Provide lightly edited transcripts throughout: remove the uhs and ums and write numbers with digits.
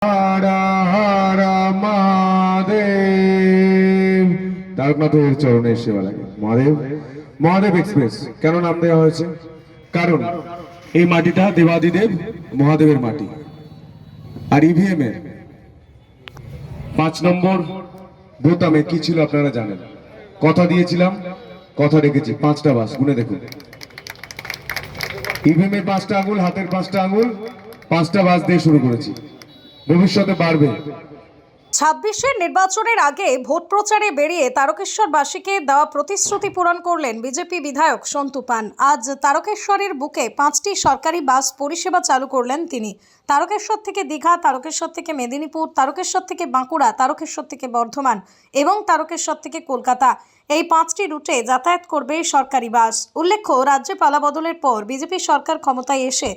হারা হারা মহাদেব। তারকনাথের চরণে সেবা লাগে। মহাদেব মহাদেব এক্সপ্রেস কেন নাম দেওয়া হয়েছে? কারণ এই মাটিটা দেবাদিদেব মহাদেবের মাটি। আর ইভিএম এর 5 নম্বর বোতামে কি ছিল আপনারা জানেন। কথা দিয়েছিলাম, কথা রেখেছি। 5টা বাস গুনে দেখুন। ইভিএম এর 5টা আঙুল, হাতের 5টা আঙুল, 5টা বাস দিয়ে শুরু করেছি। ভবিষ্যতে বাড়বে। 26-এর নির্বাচনের আগে ভোট প্রচারে বেরিয়ে তারকেশ্বরবাসীকে দেওয়া প্রতিশ্রুতি পূরণ করলেন বিজেপি বিধায়ক সন্তু পান। আজ তারকেশ্বরের বুকে 5টি সরকারি বাস পরিষেবা চালু করলেন তিনি। তারকেশ্বর থেকে দীঘা, তারকেশ্বর থেকে মেদিনীপুর, তারকেশ্বর থেকে বাঁকুড়া, তারকেশ্বর থেকে বর্ধমান এবং তারকেশ্বর থেকে কলকাতা, এই 5টি রুটে যাতায়াত করবে সরকারি বাস। উল্লেখ্য, রাজ্যে পালাবদলের পর বিজেপি সরকার ক্ষমতায় এসে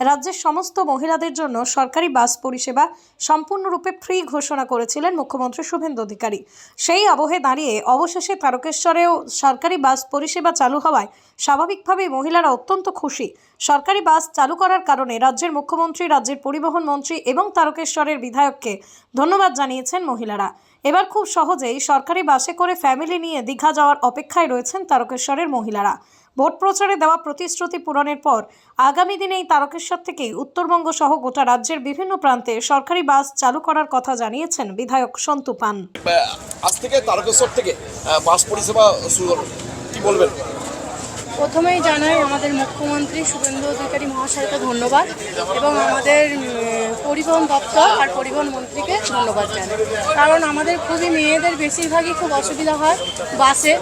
রাজ্যের সমস্ত মহিলাদের জন্য সরকারি বাস পরিষেবা সম্পূর্ণরূপে ফ্রি ঘোষণা করেছিলেন মুখ্যমন্ত্রী শুভেন্দু অধিকারী। সেই আবহে দাঁড়িয়ে অবশেষে তারকেশ্বরেও সরকারি বাস পরিষেবা চালু হওয়ায় স্বাভাবিকভাবেই মহিলারা অত্যন্ত খুশি। সরকারি বাস চালু করার কারণে রাজ্যের মুখ্যমন্ত্রী, রাজ্যের পরিবহন মন্ত্রী এবং তারকেশ্বরের বিধায়ককে ধন্যবাদ জানিয়েছেন মহিলারা। এবার খুব সহজেই সরকারি বাসে করে ফ্যামিলি নিয়ে দীঘা যাওয়ার অপেক্ষায় রয়েছেন তারকেশ্বরের মহিলারা। ভোট প্রচারে দেওয়া প্রতিশ্রুতি পূরণের পর আগামী দিনেই তারকেশ্বর থেকেই উত্তরবঙ্গ সহ গোটা রাজ্যের বিভিন্ন প্রান্তে সরকারি বাস চালু করার কথা জানিয়েছেন বিধায়ক সন্তু পান। আজ থেকে তারকেশ্বর থেকে বাস পরিষেবা শুরু হলো, কি বলবেন? প্রথমেই জানাই আমাদের মুখ্যমন্ত্রী শুভেন্দু অধিকারী মহাশয়কে ধন্যবাদ এবং আমাদের পরিবহন দপ্তর আর পরিবহন মন্ত্রীকে ধন্যবাদ জানাই। কারণ আমাদের খুবই মেয়েদের বেশিরভাগই খুব অসুবিধা হয় বাসে,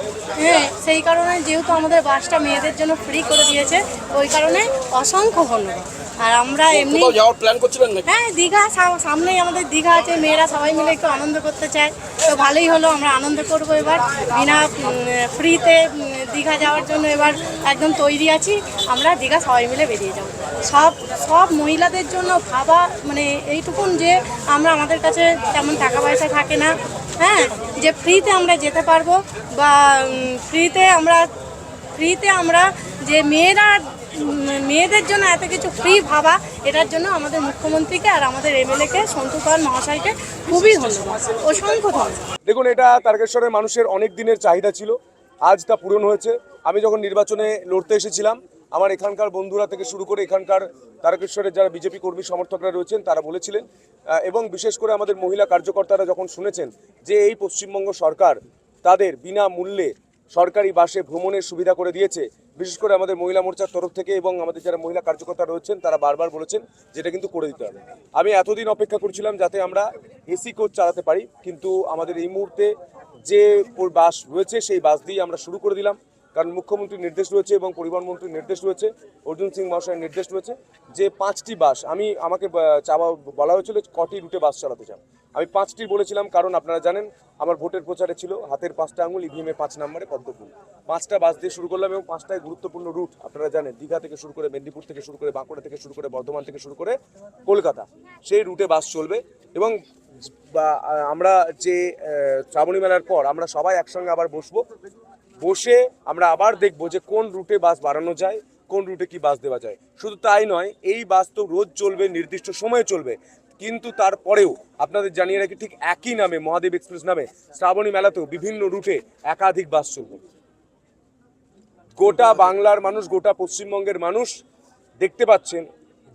সেই কারণে যেহেতু আমাদের বাসটা মেয়েদের জন্য ফ্রি করে দিয়েছে, ওই কারণে অসংখ্য ধন্যবাদ। আর আমরা এমনি যাওয়ার প্ল্যান করছিলেন নাকি? হ্যাঁ, দীঘা সামনেই আমাদের দীঘা আছে, মেয়েরা সবাই মিলে একটু আনন্দ করতে চায়, তো ভালোই হলো, আমরা আনন্দ করবো। এবার বিনা ফ্রিতে দীঘা যাওয়ার জন্য এবার একদম তৈরি আছি। আমরা দীঘা সবাই মিলে বেরিয়ে যাব। সব মহিলাদের জন্য ভাবা, মানে এইটুকুন যে আমাদের কাছে তেমন টাকা পয়সা থাকে না, যে ফ্রিতে আমরা যেতে পারবো, বা ফ্রিতে আমরা যে মেয়েদের জন্য এত কিছু ফ্রি ভাবা, এটার জন্য আমাদের মুখ্যমন্ত্রীকে আর আমাদের এমএলএকে সন্তু পান মহাশয়কে খুবই ধন্যবাদ, অসংখ্য ধন্যবাদ। দেখুন, এটা তারকেশ্বরের মানুষের অনেক দিনের চাহিদা ছিল, আজ তা পূরণ হয়েছে। আমি যখন নির্বাচনে লড়তে এসেছিলাম, আমার এখানকার বন্ধুরা থেকে শুরু করে এখানকার তারকেশ্বরের যারা বিজেপি কর্মী সমর্থকরা রয়েছেন তারা বলেছিলেন, এবং বিশেষ করে আমাদের মহিলা কার্যকর্তারা যখন শুনেছেন যে এই পশ্চিমবঙ্গ সরকার তাদের বিনা মূল্যে সরকারি বাসে ভ্রমণের সুবিধা করে দিয়েছে, বিশেষ করে আমাদের মহিলা মোর্চার তরফ থেকে এবং আমাদের যারা মহিলা কার্যকর্তা রয়েছেন তারা বারবার বলেছেন যেটা কিন্তু করে দিতে হবে। আমি এতদিন অপেক্ষা করছিলাম যাতে আমরা এসি কোচ চালাতে পারি, কিন্তু আমাদের এই মুহূর্তে যে বাস রয়েছে সেই বাস দিয়ে আমরা শুরু করে দিলাম। কারণ মুখ্যমন্ত্রীর নির্দেশ রয়েছে এবং পরিবহন মন্ত্রীর নির্দেশ রয়েছে, অর্জুন সিং মহাশয়ের নির্দেশ রয়েছে যে 5টি বাস আমাকে বলা হয়েছিল কটি রুটে বাস চালাতে চান। আমি 5টি বলেছিলাম, কারণ আপনারা জানেন আমার ভোটের প্রচারে ছিল হাতের 5টা আঙুল, ইভিএমে 5 নম্বরে পদ্মফুল। 5টা বাস দিয়ে শুরু করলাম এবং 5টায় গুরুত্বপূর্ণ রুট আপনারা জানেন, দীঘা থেকে শুরু করে মেদিনীপুর থেকে শুরু করে বাঁকুড়া থেকে শুরু করে বর্ধমান থেকে শুরু করে কলকাতা, সেই রুটে বাস চলবে। এবং আমরা যে শ্রাবণী মেলার পর আমরা সবাই একসঙ্গে আবার বসে আমরা আবার দেখবো যে কোন রুটে বাস বাড়ানো যায়, কোন রুটে কি বাস দেওয়া যায়। শুধু তাই নয়, এই বাস তো রোজ চলবে, নির্দিষ্ট সময়ে চলবে, কিন্তু তারপরেও আপনাদের জানিয়ে রাখি ঠিক একই নামে মহাদেব এক্সপ্রেস নামে শ্রাবণী মেলাতেও বিভিন্ন রুটে একাধিক বাস চলবে। গোটা বাংলার মানুষ, গোটা পশ্চিমবঙ্গের মানুষ দেখতে পাচ্ছেন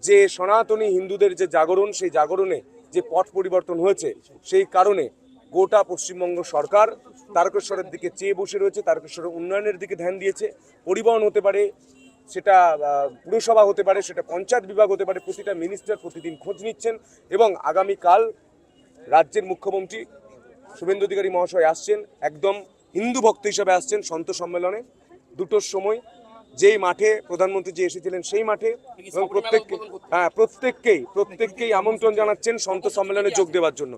যে সনাতনী হিন্দুদের যে জাগরণ, সেই জাগরণে যে পথ পরিবর্তন হয়েছে, সেই কারণে গোটা পশ্চিমবঙ্গ সরকার তারকেশ্বরের দিকে চেয়ে বসে রয়েছে, তারকেশ্বরের উন্নয়নের দিকে ধ্যান দিয়েছে। পরিবহন হতে পারে, সেটা পুরসভা হতে পারে, সেটা পঞ্চায়েত বিভাগ হতে পারে, প্রতিটা মিনিস্টার প্রতিদিন খোঁজ নিচ্ছেন। এবং আগামীকাল রাজ্যের মুখ্যমন্ত্রী শুভেন্দু অধিকারী মহাশয় আসছেন, একদম হিন্দু ভক্ত হিসেবে আসছেন সন্ত সম্মেলনে 2টোর সময়, যেই মাঠে প্রধানমন্ত্রী যে এসেছিলেন সেই মাঠে। এবং প্রত্যেককেই আমন্ত্রণ জানাচ্ছেন সন্ত সম্মেলনে যোগ দেওয়ার জন্য।